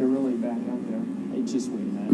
They're really back out there. Hey, just wait a minute.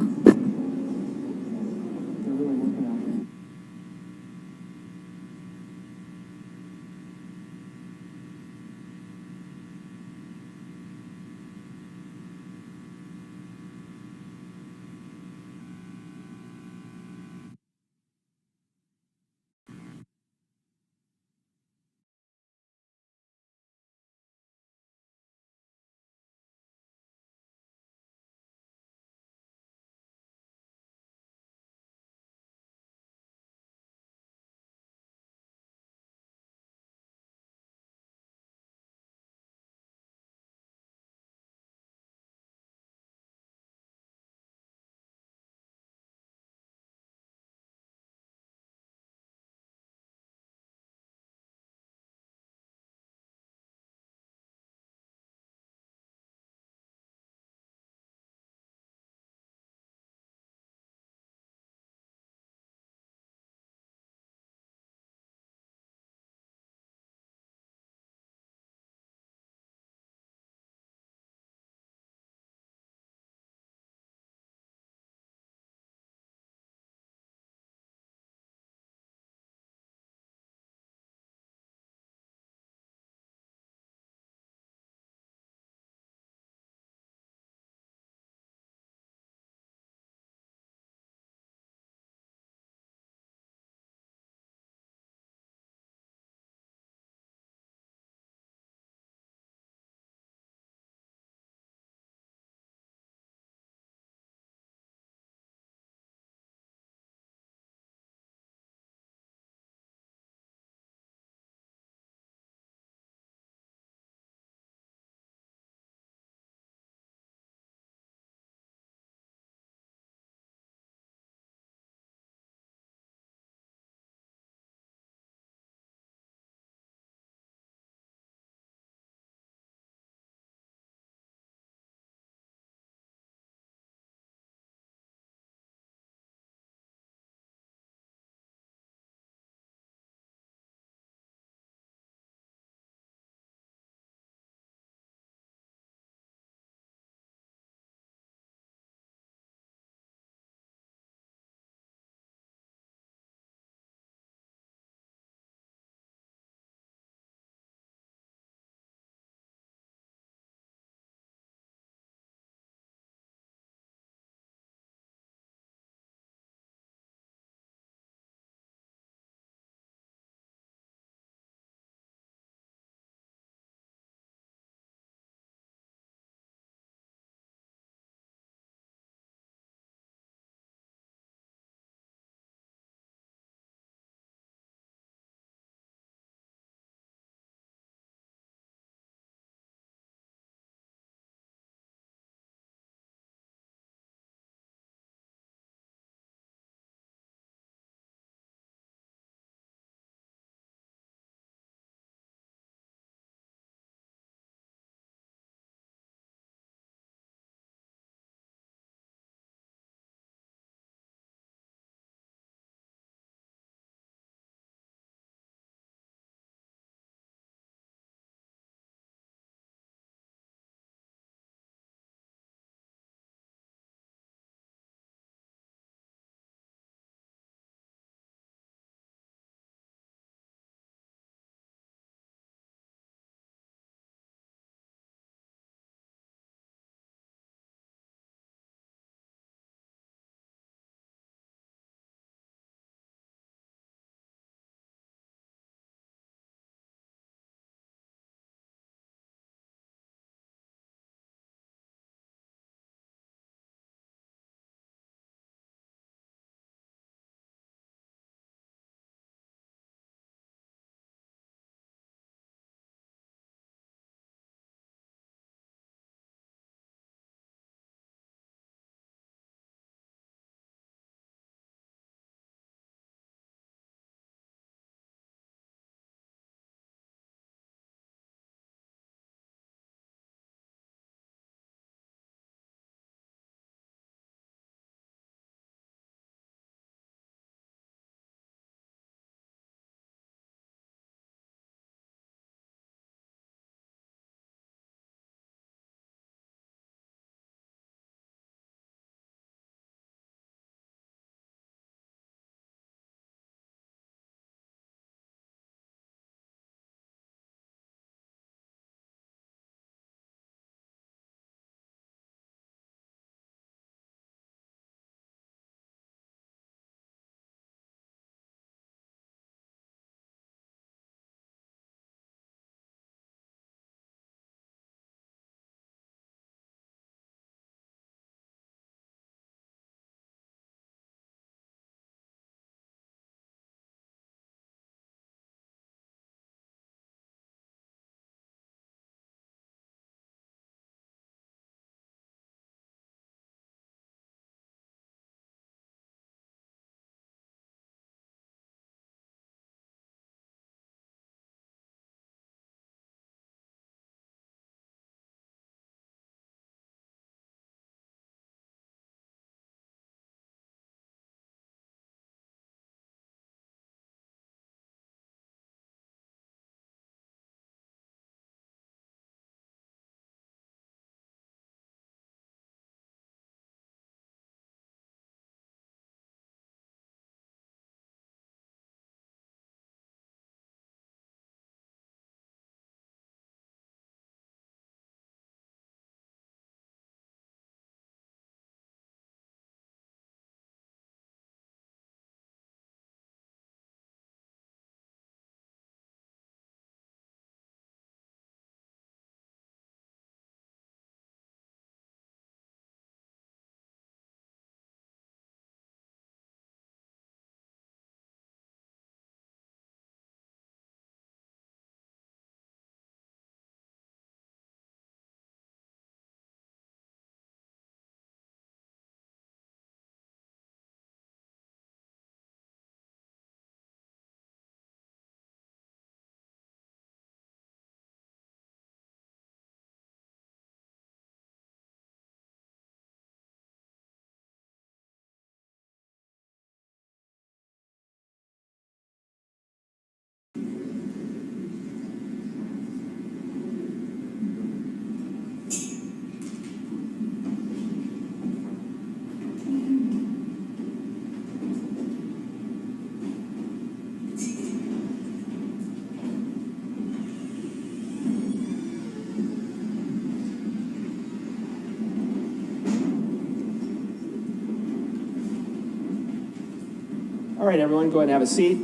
All right, everyone, go ahead and have a seat.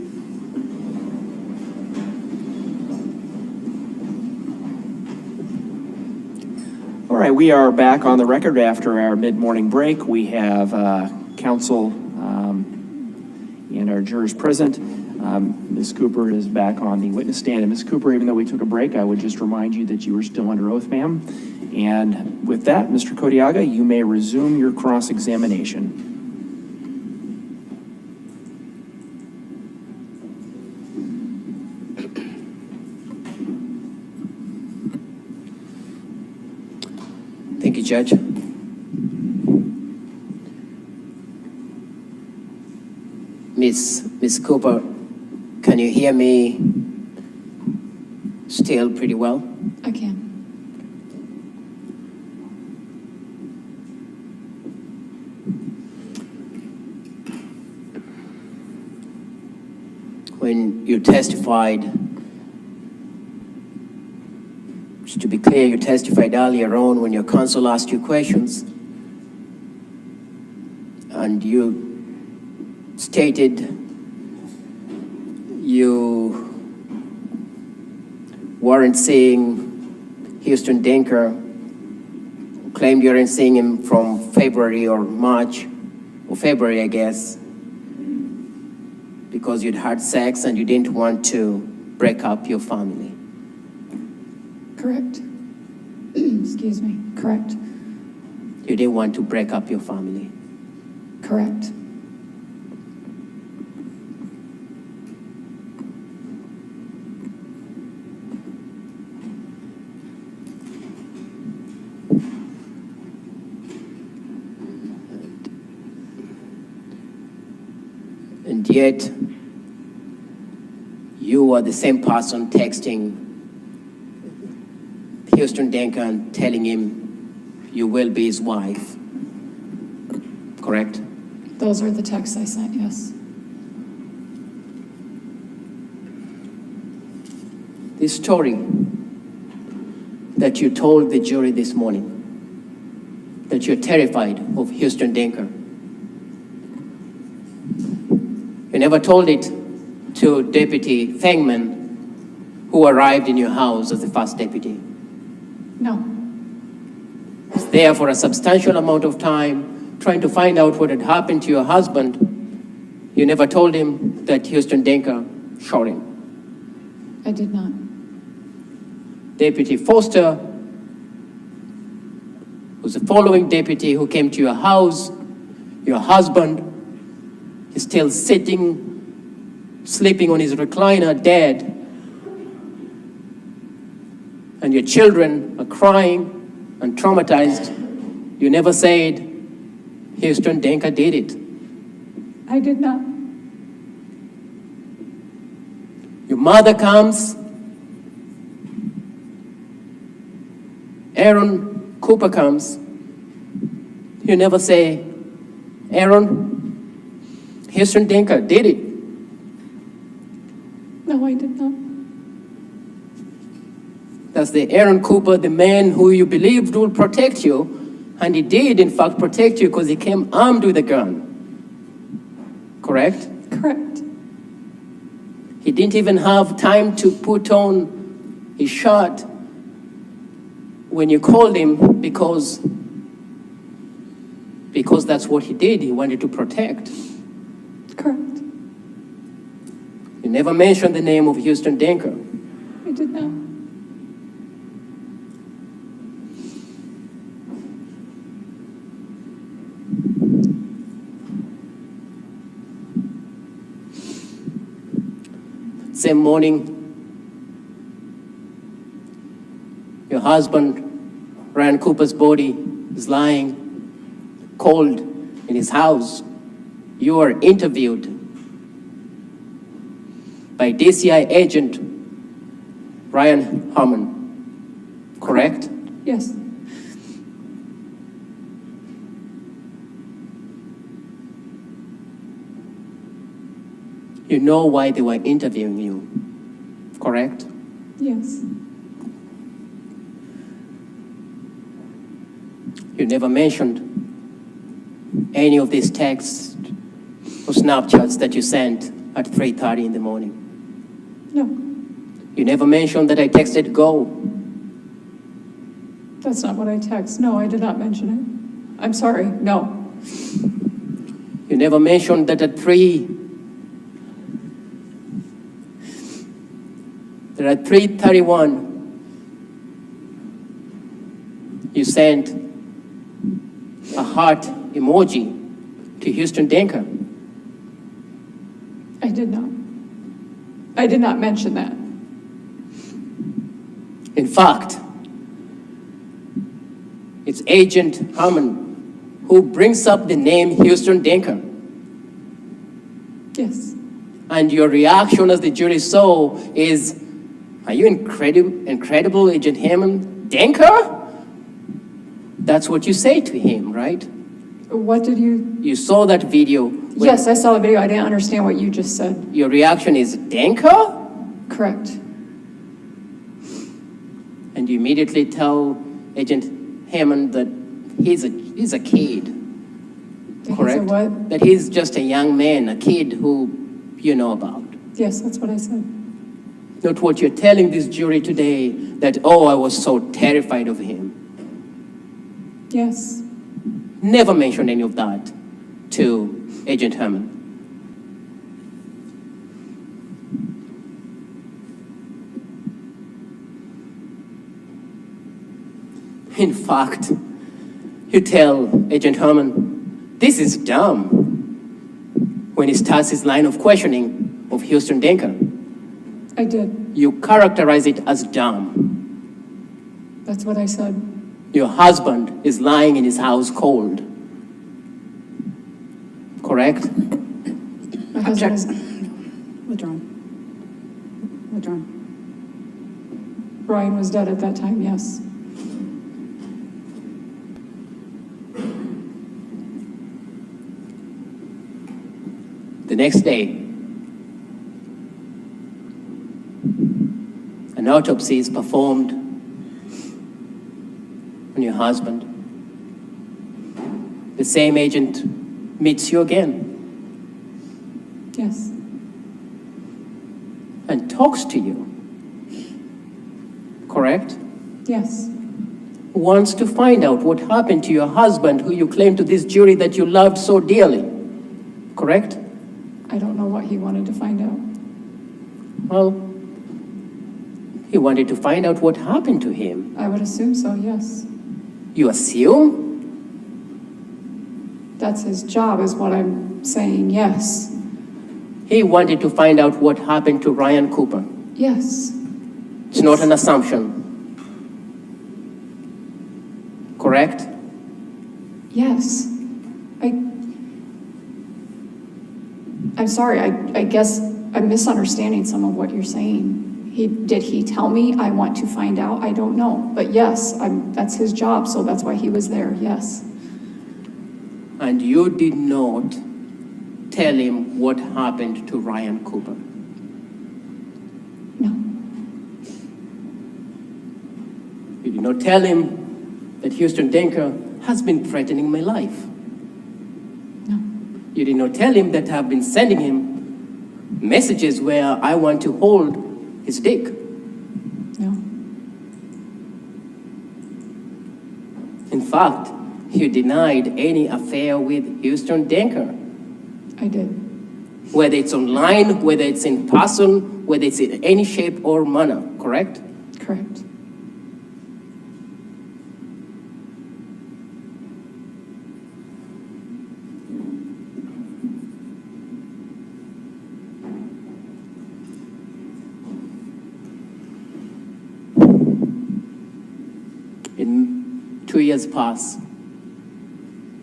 All right, we are back on the record after our mid-morning break. We have counsel and our jurors present. Ms. Cooper is back on the witness stand. And Ms. Cooper, even though we took a break, I would just remind you that you are still under oath, ma'am. And with that, Mr. Kodiaga, you may resume your cross-examination. Thank you, Judge. Miss Cooper, can you hear me still pretty well? I can. When you testified, to be clear, you testified earlier on when your counsel asked you questions, and you stated you weren't seeing Houston Denker, claimed you weren't seeing him from February or March, or February, I guess, because you'd had sex and you didn't want to break up your family. Correct. Excuse me. Correct. You didn't want to break up your family. Correct. And yet, you are the same person texting Houston Denker and telling him you will be his wife, correct? Those are the texts I sent, yes. This story that you told the jury this morning, that you're terrified of Houston Denker, you never told it to Deputy Fengman, who arrived in your house as the first deputy. No. Was there for a substantial amount of time trying to find out what had happened to your husband. You never told him that Houston Denker shot him. I did not. Deputy Foster was the following deputy who came to your house. Your husband is still sitting, sleeping on his recliner, dead. And your children are crying and traumatized. You never said Houston Denker did it. I did not. Your mother comes. Aaron Cooper comes. You never say, Aaron, Houston Denker did it. No, I did not. That's the Aaron Cooper, the man who you believed would protect you, and he did, in fact, protect you because he came armed with a gun. Correct? Correct. He didn't even have time to put on his shirt when you called him because that's what he did. He wanted to protect. Correct. You never mentioned the name of Houston Denker. I did not. Same morning, your husband, Ryan Cooper's body is lying cold in his house. You are interviewed by DCI agent Ryan Harmon, correct? Yes. You know why they were interviewing you, correct? Yes. You never mentioned any of these texts for Snapchats that you sent at 3:30 in the morning. No, You never mentioned that I texted go. that's not what I text. No, I did not mention it. I'm sorry, no. You never mentioned that at 3:31, you sent a heart emoji to Houston Denker. I did not. I did not mention that. In fact, it's Agent Harmon who brings up the name Houston Denker. Yes, And your reaction as the jury saw is, are you incredible Agent Hammond Denker? That's what you say to him, right? what did you, You saw that video. when yes, I saw the video. I didn't understand what you just said. Your reaction is Denker? Correct. And you immediately tell Agent Hammond that he's a kid, He's a correct? what? That he's just a young man, a kid who you know about. Yes, that's what I said. Not what you're telling this jury today, that, oh, I was so terrified of him. Yes, Never mention any of that to Agent Hammond. In fact, you tell Agent Hammond, this is dumb, when he starts his line of questioning of Houston Denker. I did. You characterize it as dumb. That's what I said. Your husband is lying in his house cold. Correct? My husband is, Withdrawn. Withdrawn. Brian was dead at that time, yes. The next day, an autopsy is performed on your husband. The same agent meets you again Yes, and talks to you. Correct? yes, Wants to find out what happened to your husband, who you claim to this jury that you loved so dearly. Correct? I don't know what he wanted to find out. Well, he wanted to find out what happened to him. I would assume so, yes. You assume? That's his job, is what I'm saying, yes. He wanted to find out what happened to Ryan Cooper. Yes, It's not an assumption. Correct? yes. I'm sorry, I guess I'm misunderstanding some of what you're saying. Did he tell me I want to find out? I don't know. But yes, that's his job, so that's why he was there, yes. And you did not tell him what happened to Ryan Cooper. No, You did not tell him that Houston Denker has been threatening my life. no, You did not tell him that I've been sending him messages where I want to hold his dick. no. In fact, you denied any affair with Houston Denker, I did. whether it's online, whether it's in person, whether it's in any shape or manner, correct? Correct. In 2 years pass.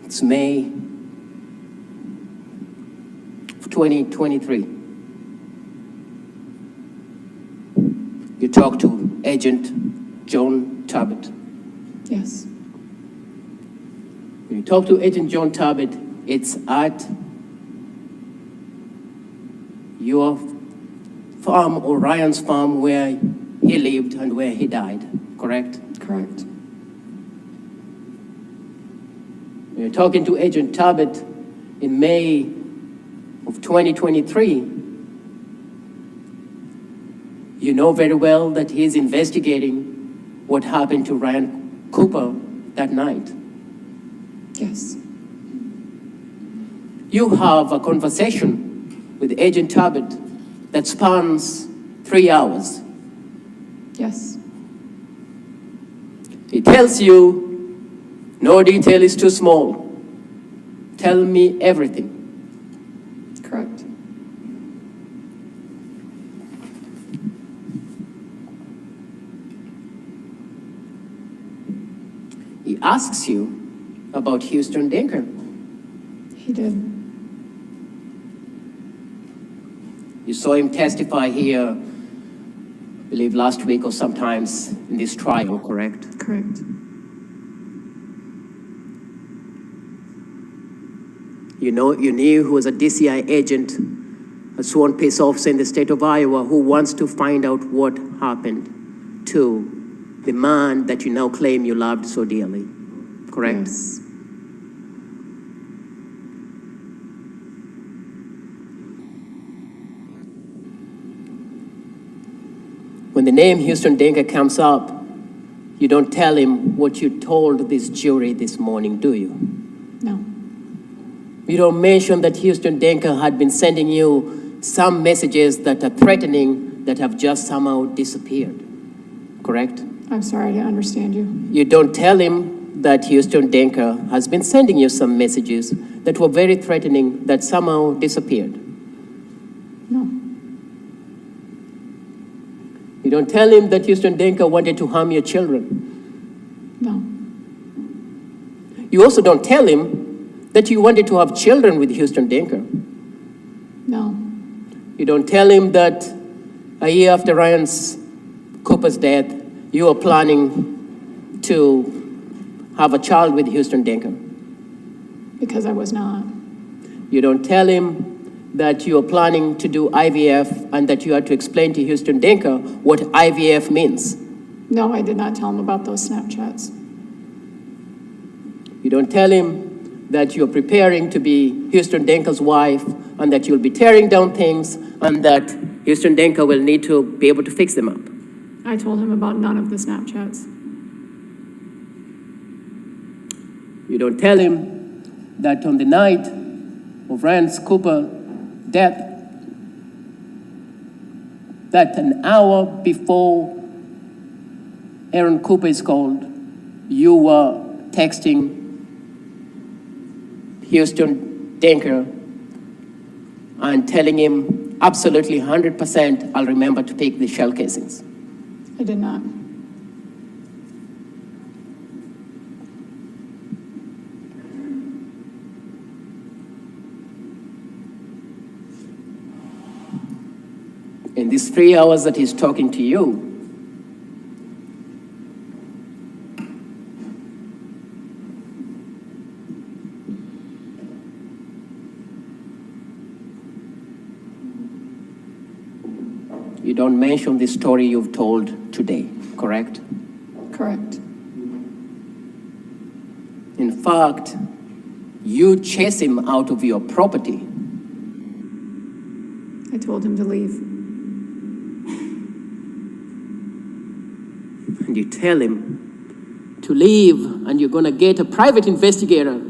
It's May of 2023. You talk to Agent John Talbot. Yes, When you talk to Agent John Talbot, it's at your farm or Ryan's farm where he lived and where he died, correct? correct. When you're talking to Agent Talbot in May of 2023, you know very well that he's investigating what happened to Ryan Cooper that night. Yes. You have a conversation with Agent Talbot that spans 3 hours. Yes. He tells you, no detail is too small. Tell me everything. Correct. He asks you about Houston Denker. He did. You saw him testify here, I believe last week or sometimes in this trial, correct? Correct. You knew he was a DCI agent, a sworn peace officer in the state of Iowa who wants to find out what happened to the man that you now claim you loved so dearly, correct? Yes. When the name Houston Denker comes up, you don't tell him what you told this jury this morning, do you? No. You don't mention that Houston Denker had been sending you some messages that are threatening that have just somehow disappeared, correct? I'm sorry, I didn't understand you. You don't tell him that Houston Denker has been sending you some messages that were very threatening that somehow disappeared. No. You don't tell him that Houston Denker wanted to harm your children. No. You also don't tell him that you wanted to have children with Houston Denker. No. You don't tell him that a year after Ryan Cooper's death, you were planning to have a child with Houston Denker. Because I was not. You don't tell him that you are planning to do IVF and that you had to explain to Houston Denker what IVF means. No, I did not tell him about those Snapchats. You don't tell him that you're preparing to be Houston Denker's wife and that you'll be tearing down things and that Houston Denker will need to be able to fix them up. I told him about none of the Snapchats. You don't tell him that on the night of Ryan Cooper's death, that an hour before Aaron Cooper is called, you were texting Houston Denker and telling him absolutely 100% I'll remember to pick the shell casings. I did not. In these 3 hours that he's talking to you, you don't mention the story you've told today, correct? Correct. In fact, you chase him out of your property. I told him to leave. And you tell him to leave and you're going to get a private investigator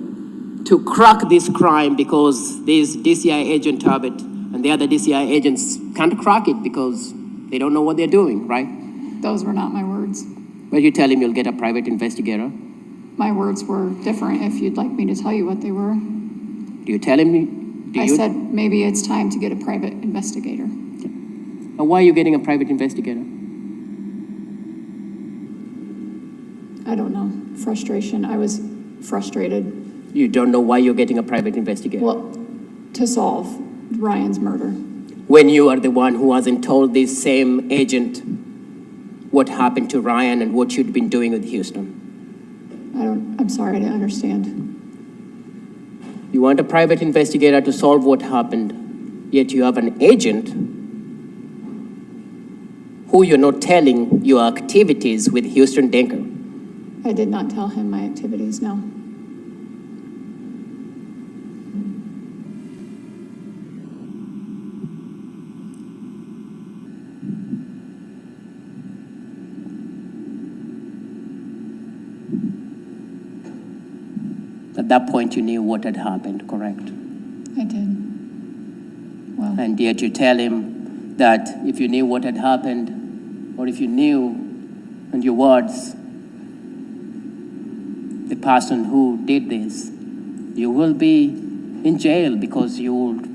to crack this crime because this DCI agent Talbot and the other DCI agents can't crack it because they don't know what they're doing, right? Those were not my words. But you tell him you'll get a private investigator. My words were different if you'd like me to tell you what they were. Do you tell him? I said maybe it's time to get a private investigator. And why are you getting a private investigator? I don't know. Frustration. I was frustrated. You don't know why you're getting a private investigator? Well, to solve Ryan's murder. When you are the one who hasn't told this same agent what happened to Ryan and what you'd been doing with Houston. I'm sorry, I didn't understand. You want a private investigator to solve what happened, yet you have an agent who you're not telling your activities with Houston Denker. I did not tell him my activities, no. that point you knew what had happened, correct? I did. Well, And yet you tell him that if you knew what had happened, or if you knew, in your words, the person who did this, you will be in jail because you would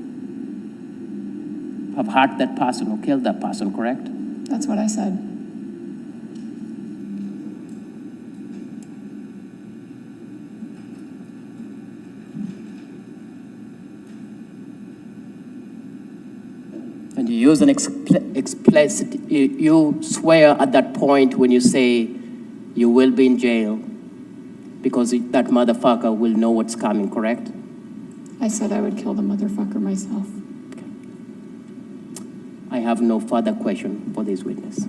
have hurt that person or killed that person, correct? that's what I said. And you use an explicit, you swear at that point when you say you will be in jail because that motherfucker will know what's coming, correct? I said I would kill the motherfucker myself. I have no further question for this witness.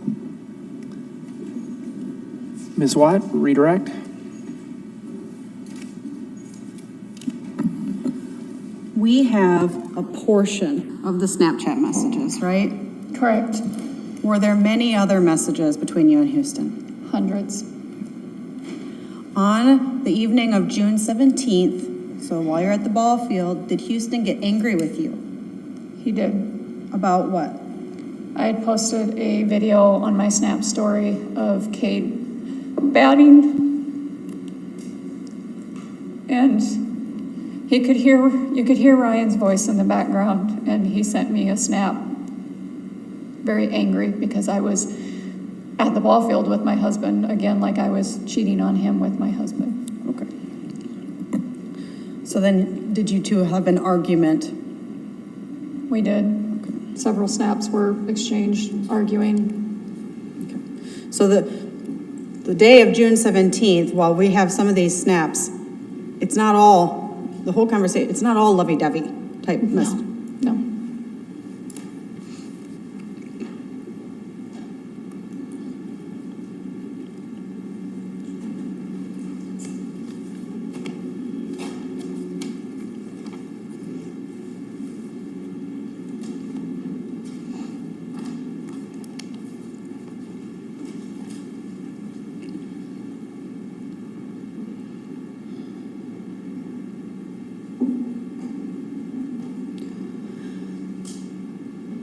Ms. Watt, redirect. We have a portion of the Snapchat messages, right? Correct. Were there many other messages between you and Houston? Hundreds. On the evening of June 17th, so while you're at the ball field, did Houston get angry with you? He did. About what? I had posted a video on my Snap story of Cade batting, and you could hear Ryan's voice in the background, and he sent me a snap very angry because I was at the ball field with my husband, again, like I was cheating on him with my husband. Okay. So then, did you two have an argument? We did. Several snaps were exchanged, arguing. So the day of June 17th, while we have some of these snaps, it's not all, the whole conversation, it's not all lovey-dovey type message. No.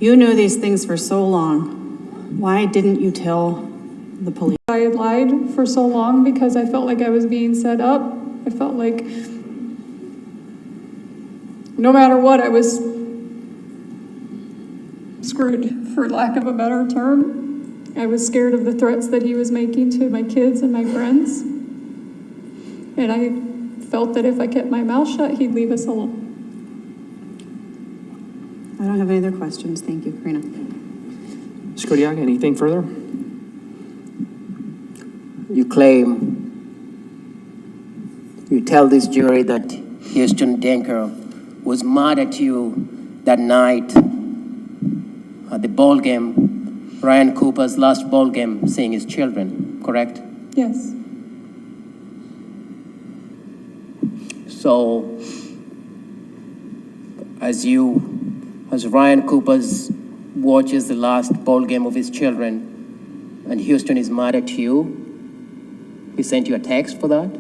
You knew these things for so long. Why didn't you tell the police? I had lied for so long because I felt like I was being set up. I felt like no matter what, I was screwed, for lack of a better term. I was scared of the threats that he was making to my kids and my friends. And I felt that if I kept my mouth shut, he'd leave us alone. I don't have any other questions. Thank you, Karina. Ms. Kodiak, anything further? You claim, you tell this jury that Houston Denker was mad at you that night at the ball game, Ryan Cooper's last ball game, seeing his children, correct? Yes. So, as Ryan Cooper's watches the last ball game of his children, and Houston is mad at you, he sent you a text for that?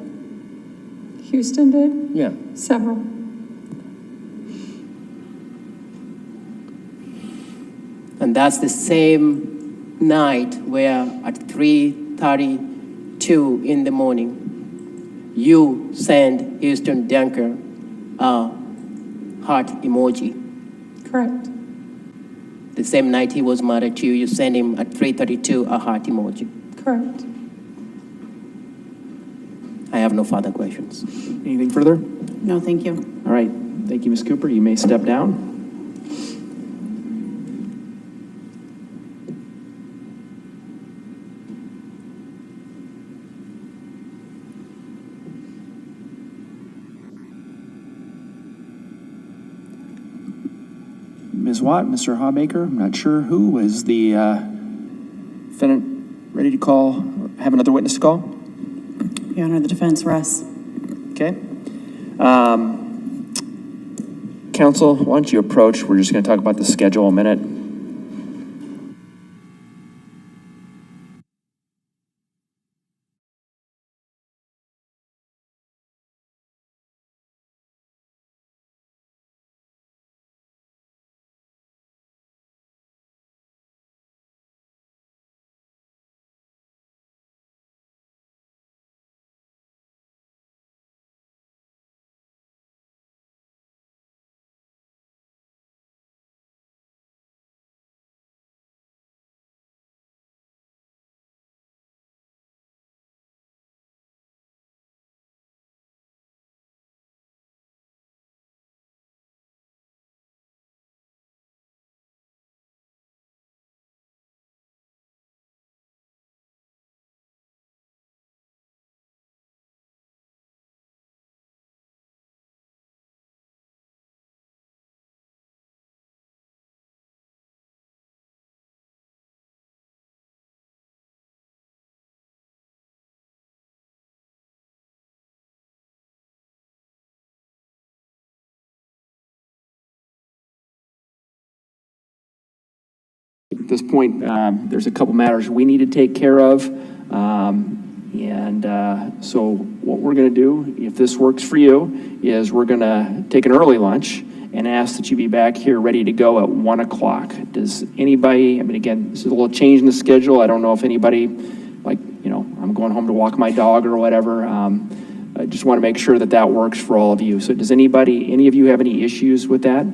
Houston did? Yeah. Several. And that's the same night where at 3:32 in the morning, you send Houston Denker a heart emoji. Correct. The same night he was mad at you, you send him at 3:32 a heart emoji. Correct. I have no further questions. Anything further? No, thank you. All right. Thank you, Ms. Cooper. You may step down. Ms. Watt, Mr. Hawbaker, I'm not sure who is the defendant ready to call, have another witness to call? Your Honor, the defense, Russ. Okay. Counsel, why don't you approach? We're just going to talk about the schedule a minute. this point, there's a couple matters we need to take care of. So what we're going to do, if this works for you, is we're going to take an early lunch and ask that you be back here ready to go at 1 o'clock. Does anybody, I mean, again, this is a little change in the schedule. I don't know if anybody, like, you know, I'm going home to walk my dog or whatever. I just want to make sure that that works for all of you. So does any of you have any issues with that?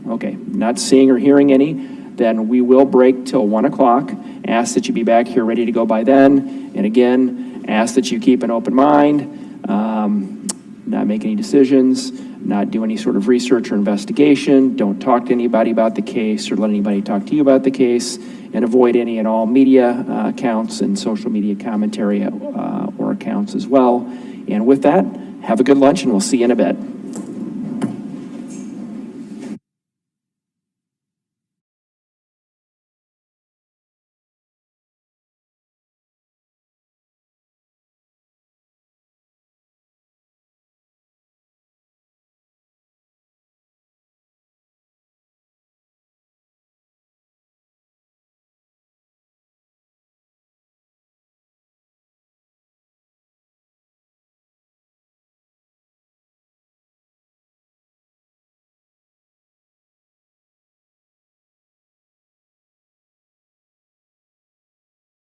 Okay, not seeing or hearing any, then we will break till 1 o'clock. Ask that you be back here ready to go by then. And again, ask that you keep an open mind, not make any decisions, not do any sort of research or investigation. Don't talk to anybody about the case or let anybody talk to you about the case, and avoid any and all media accounts and social media commentary or accounts as well. And with that, have a good lunch, and we'll see you in a bit.